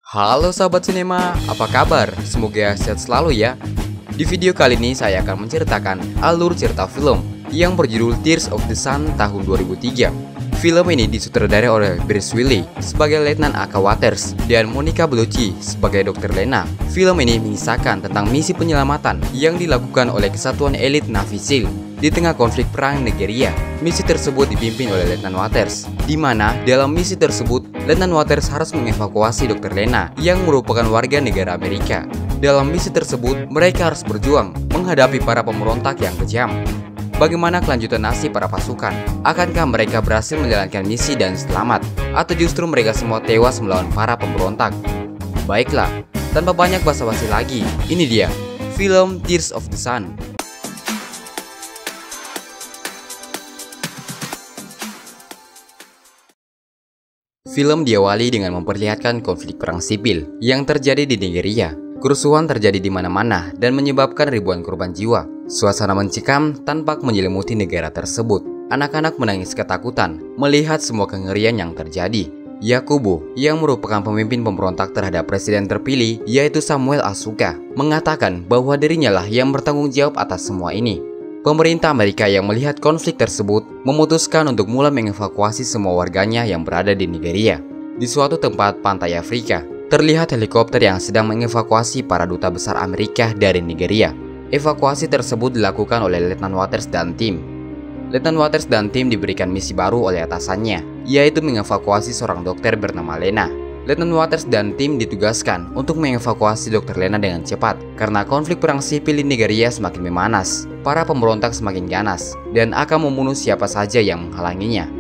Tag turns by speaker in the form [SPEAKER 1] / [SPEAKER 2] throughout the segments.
[SPEAKER 1] Halo sahabat sinema, apa kabar? Semoga sehat selalu ya. Di video kali ini saya akan menceritakan alur cerita film yang berjudul Tears of the Sun tahun 2003. Film ini disutradarai oleh Bruce Willis sebagai Letnan Aka Waters dan Monica Bellucci sebagai Dr. Lena. Film ini mengisahkan tentang misi penyelamatan yang dilakukan oleh kesatuan elit Navy SEAL di tengah konflik perang Nigeria. Misi tersebut dipimpin oleh Letnan Waters, di mana dalam misi tersebut Letnan Waters harus mengevakuasi Dr. Lena yang merupakan warga negara Amerika. Dalam misi tersebut, mereka harus berjuang menghadapi para pemberontak yang kejam. Bagaimana kelanjutan nasib para pasukan? Akankah mereka berhasil menjalankan misi dan selamat? Atau justru mereka semua tewas melawan para pemberontak? Baiklah, tanpa banyak basa-basi lagi, ini dia film Tears of the Sun. Film diawali dengan memperlihatkan konflik perang sipil yang terjadi di Nigeria. Kerusuhan terjadi di mana-mana dan menyebabkan ribuan korban jiwa. Suasana mencekam tampak menyelimuti negara tersebut. Anak-anak menangis ketakutan melihat semua kengerian yang terjadi. Yakubu, yang merupakan pemimpin pemberontak terhadap presiden terpilih, yaitu Samuel Asuka, mengatakan bahwa dirinya lah yang bertanggung jawab atas semua ini. Pemerintah Amerika yang melihat konflik tersebut memutuskan untuk mulai mengevakuasi semua warganya yang berada di Nigeria. Di suatu tempat pantai Afrika, terlihat helikopter yang sedang mengevakuasi para duta besar Amerika dari Nigeria. Evakuasi tersebut dilakukan oleh Letnan Waters dan tim. Letnan Waters dan tim diberikan misi baru oleh atasannya, yaitu mengevakuasi seorang dokter bernama Lena. Letnan Waters dan tim ditugaskan untuk mengevakuasi Dr. Lena dengan cepat karena konflik perang sipil di Nigeria semakin memanas. Para pemberontak semakin ganas dan akan membunuh siapa saja yang menghalanginya.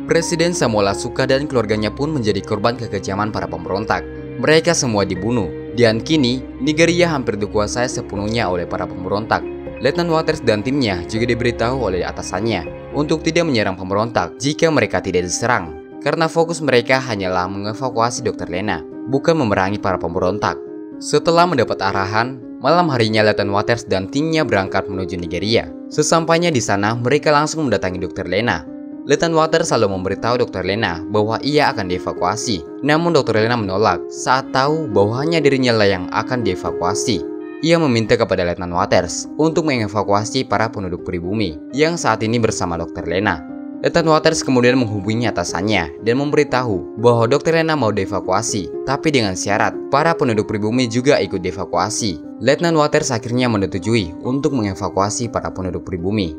[SPEAKER 1] Presiden Samuel Asuka dan keluarganya pun menjadi korban kekejaman para pemberontak. Mereka semua dibunuh dan kini Nigeria hampir dikuasai sepenuhnya oleh para pemberontak. Letnan Waters dan timnya juga diberitahu oleh atasannya untuk tidak menyerang pemberontak jika mereka tidak diserang, karena fokus mereka hanyalah mengevakuasi Dr. Lena, bukan memerangi para pemberontak. Setelah mendapat arahan, malam harinya Letnan Waters dan timnya berangkat menuju Nigeria. Sesampainya di sana, mereka langsung mendatangi Dr. Lena. Letnan Waters selalu memberitahu Dr. Lena bahwa ia akan dievakuasi. Namun Dr. Lena menolak saat tahu bahwa hanya dirinya lah yang akan dievakuasi. Ia meminta kepada Letnan Waters untuk mengevakuasi para penduduk pribumi yang saat ini bersama Dr. Lena. Letnan Waters kemudian menghubungi atasannya dan memberitahu bahwa Dr. Lena mau dievakuasi, tapi dengan syarat para penduduk pribumi juga ikut dievakuasi. Letnan Waters akhirnya menyetujui untuk mengevakuasi para penduduk pribumi.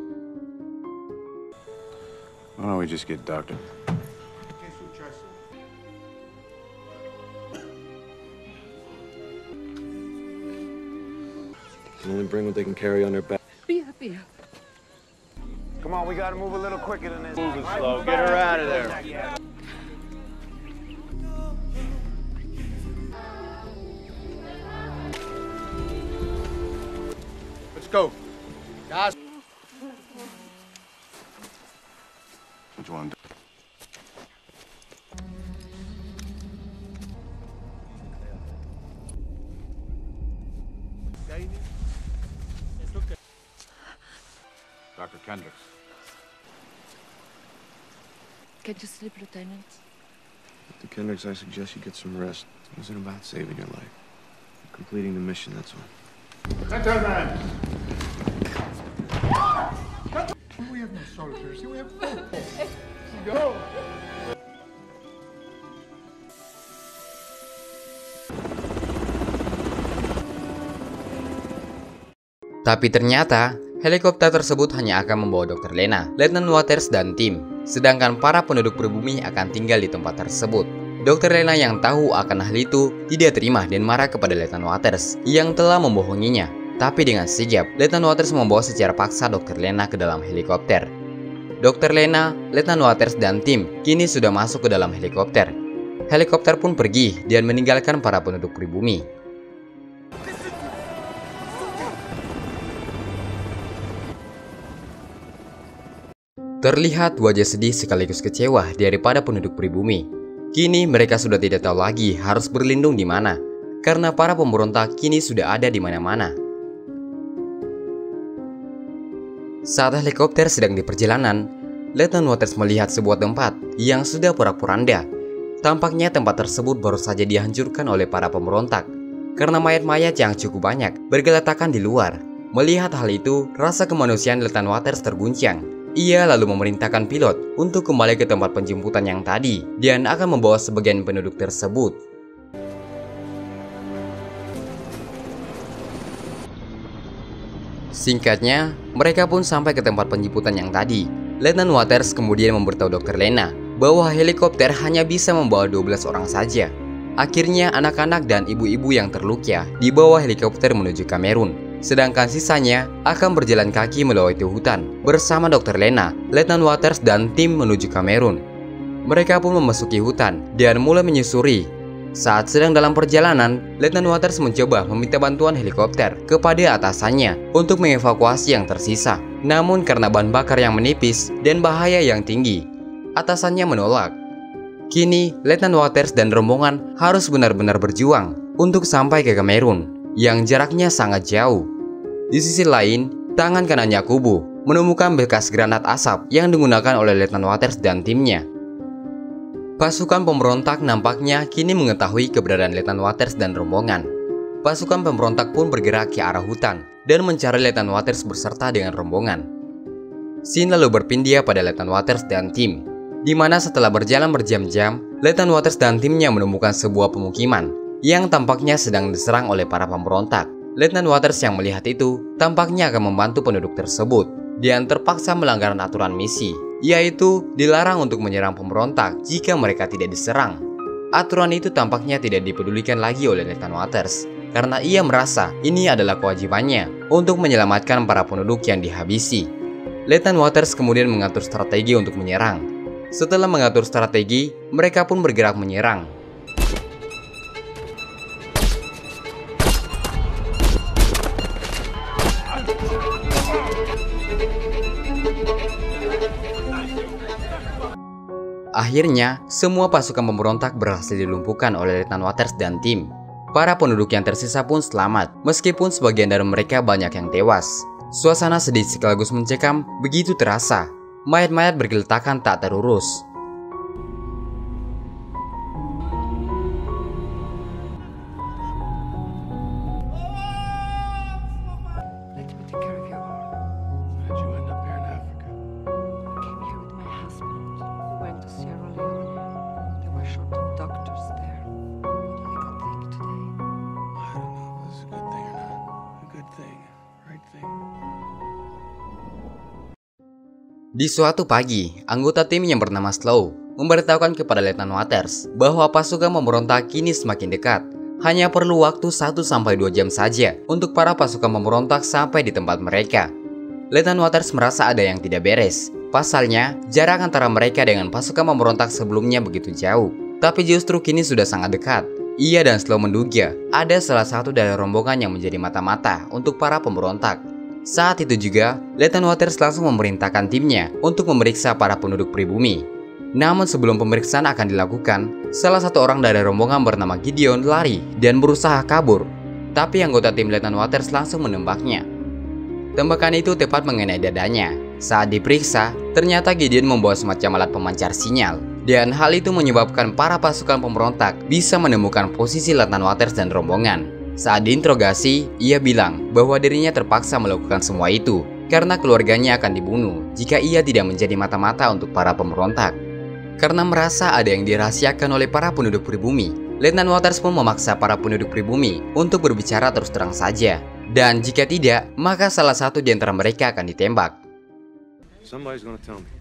[SPEAKER 2] Why don't we just get doctor? Can only bring what they can carry on their back. Come on, we gotta move a little quicker than this. Move it slow. Get her out of there. Let's go. Guys. What you want to do? Dr. Kendricks.
[SPEAKER 3] Can't you sleep, Lieutenant?
[SPEAKER 2] Dr. Kendricks, I suggest you get some rest. It wasn't about saving your life. Completing the mission, that's all. Gentlemen!
[SPEAKER 4] We have no soldiers, we have football. Go!
[SPEAKER 1] Tapi ternyata helikopter tersebut hanya akan membawa Dr. Lena, Letnan Waters dan tim, sedangkan para penduduk pribumi akan tinggal di tempat tersebut. Dr. Lena yang tahu akan hal itu tidak terima dan marah kepada Letnan Waters yang telah membohonginya. Tapi dengan sigap, Letnan Waters membawa secara paksa Dr. Lena ke dalam helikopter. Dr. Lena, Letnan Waters dan tim kini sudah masuk ke dalam helikopter. Helikopter pun pergi dan meninggalkan para penduduk pribumi. Terlihat wajah sedih sekaligus kecewa daripada penduduk pribumi. Kini mereka sudah tidak tahu lagi harus berlindung di mana, karena para pemberontak kini sudah ada di mana-mana. Saat helikopter sedang di perjalanan, Letnan Waters melihat sebuah tempat yang sudah porak-poranda. Tampaknya tempat tersebut baru saja dihancurkan oleh para pemberontak, karena mayat-mayat yang cukup banyak bergeletakan di luar. Melihat hal itu, rasa kemanusiaan Letnan Waters terguncang. Ia lalu memerintahkan pilot untuk kembali ke tempat penjemputan yang tadi dan akan membawa sebagian penduduk tersebut. Singkatnya, mereka pun sampai ke tempat penjemputan yang tadi. Letnan Waters kemudian memberitahu Dr. Lena bahwa helikopter hanya bisa membawa 12 orang saja. Akhirnya anak-anak dan ibu-ibu yang terluka dibawa helikopter menuju Kamerun, sedangkan sisanya akan berjalan kaki melewati hutan. Bersama Dr. Lena, Letnan Waters dan tim menuju Kamerun. Mereka pun memasuki hutan dan mulai menyusuri. Saat sedang dalam perjalanan, Letnan Waters mencoba meminta bantuan helikopter kepada atasannya untuk mengevakuasi yang tersisa. Namun karena bahan bakar yang menipis dan bahaya yang tinggi, atasannya menolak. Kini, Letnan Waters dan rombongan harus benar-benar berjuang untuk sampai ke Kamerun yang jaraknya sangat jauh. Di sisi lain, tangan kanannya Kubu menemukan bekas granat asap yang digunakan oleh Letnan Waters dan timnya. Pasukan pemberontak nampaknya kini mengetahui keberadaan Letnan Waters dan rombongan. Pasukan pemberontak pun bergerak ke arah hutan dan mencari Letnan Waters beserta dengan rombongan. Scene lalu berpindah pada Letnan Waters dan tim, di mana setelah berjalan berjam-jam, Letnan Waters dan timnya menemukan sebuah pemukiman yang tampaknya sedang diserang oleh para pemberontak. Letnan Waters yang melihat itu tampaknya akan membantu penduduk tersebut dan terpaksa melanggar aturan misi, yaitu dilarang untuk menyerang pemberontak jika mereka tidak diserang. Aturan itu tampaknya tidak dipedulikan lagi oleh Letnan Waters, karena ia merasa ini adalah kewajibannya untuk menyelamatkan para penduduk yang dihabisi. Letnan Waters kemudian mengatur strategi untuk menyerang. Setelah mengatur strategi, mereka pun bergerak menyerang. Akhirnya, semua pasukan pemberontak berhasil dilumpuhkan oleh Letnan Waters dan tim. Para penduduk yang tersisa pun selamat, meskipun sebagian dari mereka banyak yang tewas. Suasana sedih sekaligus mencekam begitu terasa. Mayat-mayat bergeletakan tak terurus.
[SPEAKER 3] Let me take care of you all.
[SPEAKER 2] How'd you end up here in Africa?
[SPEAKER 3] I came here with my husband. We went to Sierra Leone. They were short of doctors there. We nearly got sick today.
[SPEAKER 2] I don't know if this is a good thing or not. A good thing. Right thing.
[SPEAKER 1] Di suatu pagi, anggota tim yang bernama Slow memberitahukan kepada Letnan Waters bahwa pasukan pemberontak kini semakin dekat. Hanya perlu waktu 1-2 jam saja untuk para pasukan pemberontak sampai di tempat mereka. Letnan Waters merasa ada yang tidak beres. Pasalnya, jarak antara mereka dengan pasukan pemberontak sebelumnya begitu jauh. Tapi justru kini sudah sangat dekat. Ia dan Slow menduga ada salah satu dari rombongan yang menjadi mata-mata untuk para pemberontak. Saat itu juga, Letnan Waters langsung memerintahkan timnya untuk memeriksa para penduduk pribumi. Namun sebelum pemeriksaan akan dilakukan, salah satu orang dari rombongan bernama Gideon lari dan berusaha kabur. Tapi anggota tim Letnan Waters langsung menembaknya. Tembakan itu tepat mengenai dadanya. Saat diperiksa, ternyata Gideon membawa semacam alat pemancar sinyal. Dan hal itu menyebabkan para pasukan pemberontak bisa menemukan posisi Letnan Waters dan rombongan. Saat diinterogasi, ia bilang bahwa dirinya terpaksa melakukan semua itu karena keluarganya akan dibunuh jika ia tidak menjadi mata-mata untuk para pemberontak. Karena merasa ada yang dirahasiakan oleh para penduduk pribumi, Letnan Waters pun memaksa para penduduk pribumi untuk berbicara terus terang saja. Dan jika tidak, maka salah satu di antara mereka akan ditembak.
[SPEAKER 2] Somebody's gonna tell me.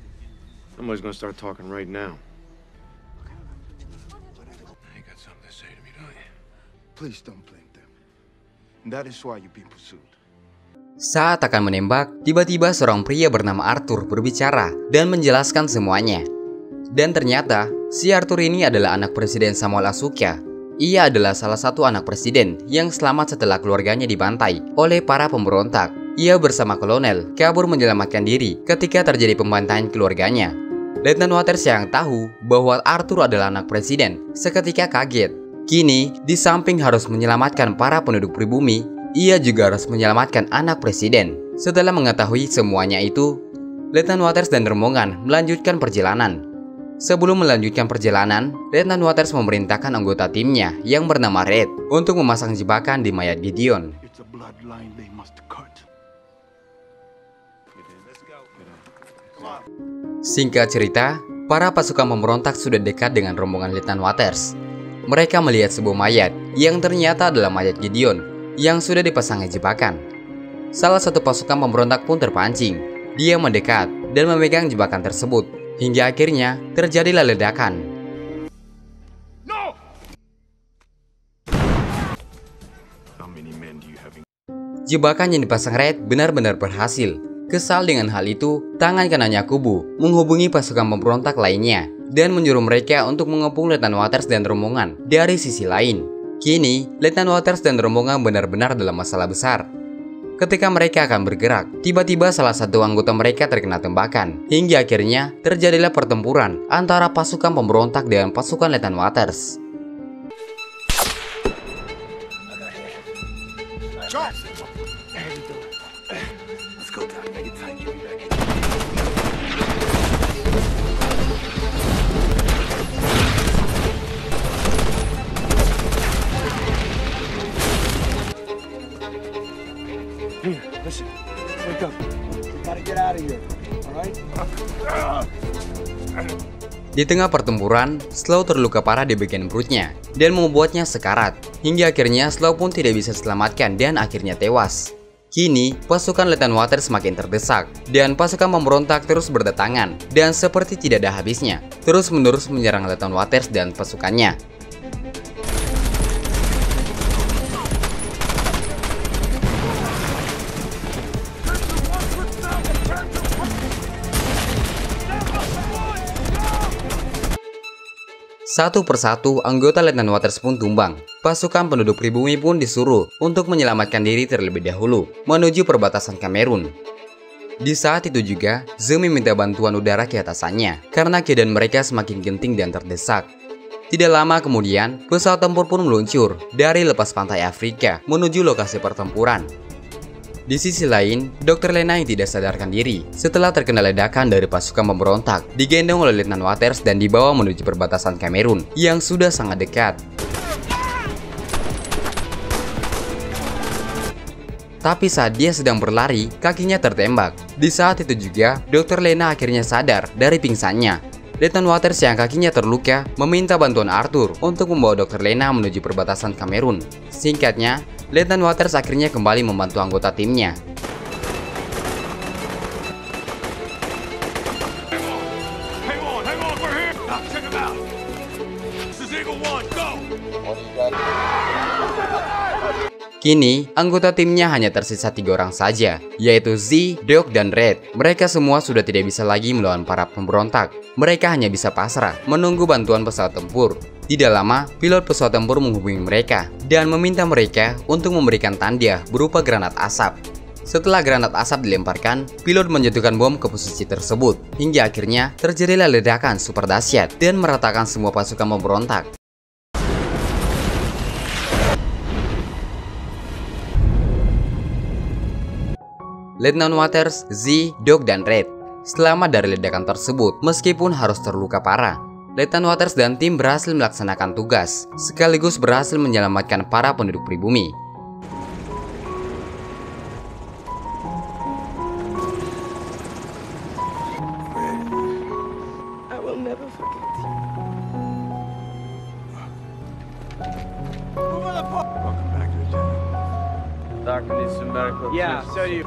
[SPEAKER 2] Somebody's gonna start talking right now. You got something to say to me, don't you?
[SPEAKER 4] Please don't blame them. And that is why you've been pursued.
[SPEAKER 1] Saat akan menembak, tiba-tiba seorang pria bernama Arthur berbicara dan menjelaskan semuanya. Dan ternyata, si Arthur ini adalah anak Presiden Samuel Asuka. Ia adalah salah satu anak presiden yang selamat setelah keluarganya dibantai oleh para pemberontak. Ia bersama kolonel kabur menyelamatkan diri ketika terjadi pembantaian keluarganya. Letnan Waters yang tahu bahwa Arthur adalah anak presiden seketika kaget. Kini, di samping harus menyelamatkan para penduduk pribumi, ia juga harus menyelamatkan anak presiden. Setelah mengetahui semuanya itu, Letnan Waters dan rombongan melanjutkan perjalanan. Sebelum melanjutkan perjalanan, Letnan Waters memerintahkan anggota timnya yang bernama Red untuk memasang jebakan di mayat Gideon.
[SPEAKER 4] It's a bloodline they must cut.
[SPEAKER 1] Singkat cerita, para pasukan pemberontak sudah dekat dengan rombongan Letnan Waters. Mereka melihat sebuah mayat yang ternyata adalah mayat Gideon yang sudah dipasangi jebakan. Salah satu pasukan pemberontak pun terpancing. Dia mendekat dan memegang jebakan tersebut, hingga akhirnya terjadilah ledakan.
[SPEAKER 4] No! How many men do you have in...
[SPEAKER 1] Jebakan yang dipasang Red benar-benar berhasil. Kesal dengan hal itu, tangan kanannya Kubu menghubungi pasukan pemberontak lainnya dan menyuruh mereka untuk mengepung Letnan Waters dan rombongan dari sisi lain. Kini, Letnan Waters dan rombongan benar-benar dalam masalah besar. Ketika mereka akan bergerak, tiba-tiba salah satu anggota mereka terkena tembakan, hingga akhirnya terjadilah pertempuran antara pasukan pemberontak dengan pasukan Letnan Waters.
[SPEAKER 4] Here, listen. Wake up. We gotta get out of here. All right?
[SPEAKER 1] Di tengah pertempuran, Slow terluka parah di bagian perutnya dan membuatnya sekarat. Hingga akhirnya Slow pun tidak bisa diselamatkan dan akhirnya tewas. Kini, pasukan Letnan Waters semakin terdesak dan pasukan pemberontak terus berdatangan dan seperti tidak ada habisnya, terus-menerus menyerang Letnan Waters dan pasukannya. Satu persatu anggota Letnan Waters pun tumbang. Pasukan penduduk pribumi pun disuruh untuk menyelamatkan diri terlebih dahulu menuju perbatasan Kamerun. Di saat itu juga, Ze meminta bantuan udara ke atasannya karena keadaan mereka semakin genting dan terdesak. Tidak lama kemudian, pesawat tempur pun meluncur dari lepas pantai Afrika menuju lokasi pertempuran. Di sisi lain, Dr. Lena yang tidak sadarkan diri setelah terkena ledakan dari pasukan pemberontak digendong oleh Letnan Waters dan dibawa menuju perbatasan Kamerun yang sudah sangat dekat. Tapi saat dia sedang berlari, kakinya tertembak. Di saat itu juga, Dr. Lena akhirnya sadar dari pingsannya. Letnan Waters yang kakinya terluka meminta bantuan Arthur untuk membawa Dr. Lena menuju perbatasan Kamerun. Singkatnya, Letnan Waters akhirnya kembali membantu anggota timnya.
[SPEAKER 4] Hang on, we're here. Now, check him out. This is Eagle One, go!
[SPEAKER 1] Kini, anggota timnya hanya tersisa 3 orang saja, yaitu Z, Doc, dan Red. Mereka semua sudah tidak bisa lagi melawan para pemberontak. Mereka hanya bisa pasrah, menunggu bantuan pesawat tempur. Tidak lama, pilot pesawat tempur menghubungi mereka dan meminta mereka untuk memberikan tanda berupa granat asap. Setelah granat asap dilemparkan, pilot menjatuhkan bom ke posisi tersebut. Hingga akhirnya terjadilah ledakan super dahsyat dan meratakan semua pasukan pemberontak. Letnan Waters, Z, Doc, dan Red selamat dari ledakan tersebut meskipun harus terluka parah. Letnan Waters dan tim berhasil melaksanakan tugas, sekaligus berhasil menyelamatkan para penduduk pribumi.
[SPEAKER 3] I will never forget you.
[SPEAKER 2] Welcome back, Lieutenant.
[SPEAKER 5] Doctor needs some medical assistance.
[SPEAKER 6] Yeah, so do you.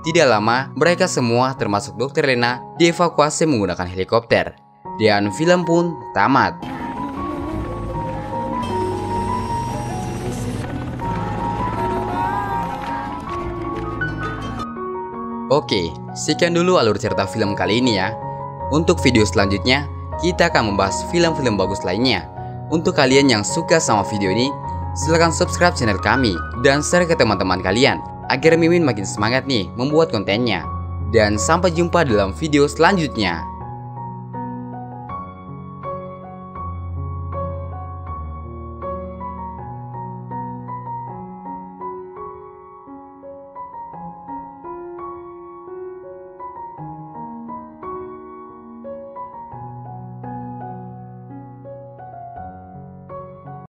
[SPEAKER 1] Tidak lama, mereka semua termasuk Dr. Lena dievakuasi menggunakan helikopter. Dan film pun tamat. Oke, sekian dulu alur cerita film kali ini ya. Untuk video selanjutnya, kita akan membahas film-film bagus lainnya. Untuk kalian yang suka sama video ini, silahkan subscribe channel kami dan share ke teman-teman kalian agar Mimin makin semangat nih membuat kontennya. Dan sampai jumpa dalam video selanjutnya.